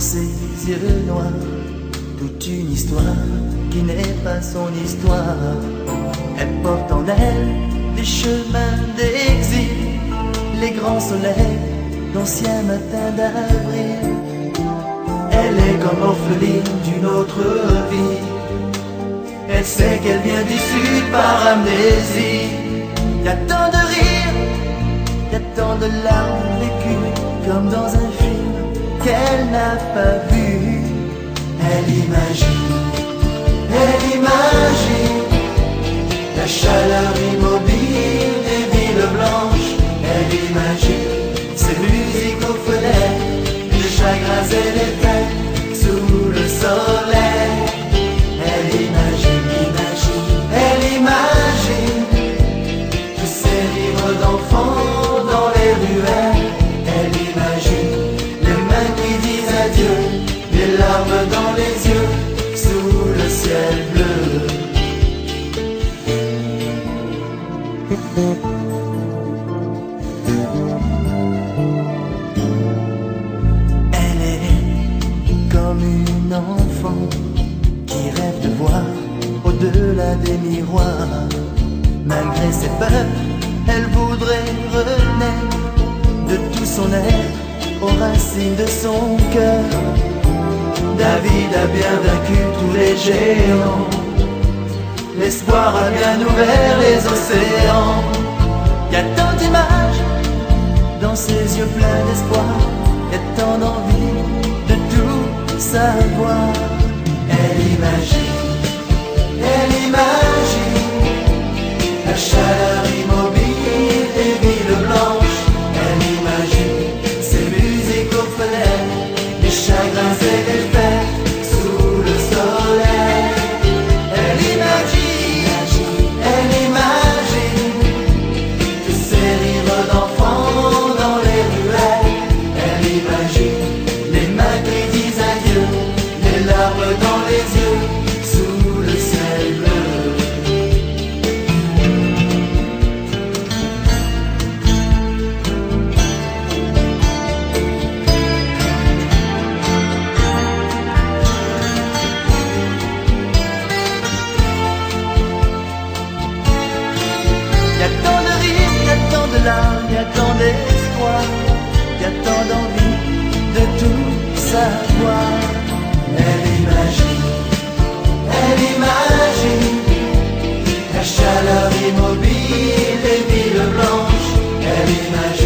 ses yeux noirs, toute une histoire qui n'est pas son histoire. Elle porte en elle les chemins d'exil, les grands soleils d'anciens matins d'avril. Elle est comme orpheline d'une autre vie. Elle sait qu'elle vient du sud par amnésie. Y a tant de rires, y a tant de larmes vécues, comme dans un film qu'elle n'a pas vu. Elle imagine la chaleur immobile des villes blanches. Elle imagine ces musiques aux fenêtres, les chagrins et les fêtes sous le soleil. Elle imagine tous ces livres d'enfants dans les ruelles. Elle imagine les mains qui disent adieu, les larmes dans les yeux sous le ciel bleu. Elle est comme une enfant qui rêve de voir au-delà des miroirs. Malgré ses peurs, elle voudrait renaître de tout son être aux racines de son cœur. David a bien vaincu tous les géants, l'espoir a bien ouvert les océans. Y a tant d'images dans ses yeux pleins d'espoir, y a tant d'envie de tout savoir. Elle imagine la chaleur immobile des villes blanches. Elle imagine ces musiques aux fenêtres, les chagrins et les fêtes sous le soleil. Elle imagine tous ces rires d'enfants dans les ruelles. Elle imagine les mains qui disent adieu, les larmes dans les yeux sous le ciel bleu. Y a tant de rires, y a tant de larmes, y a tant d'espoir, y a tant d'envie de tout savoir. Elle imagine la chaleur immobile des villes blanches. Elle imagine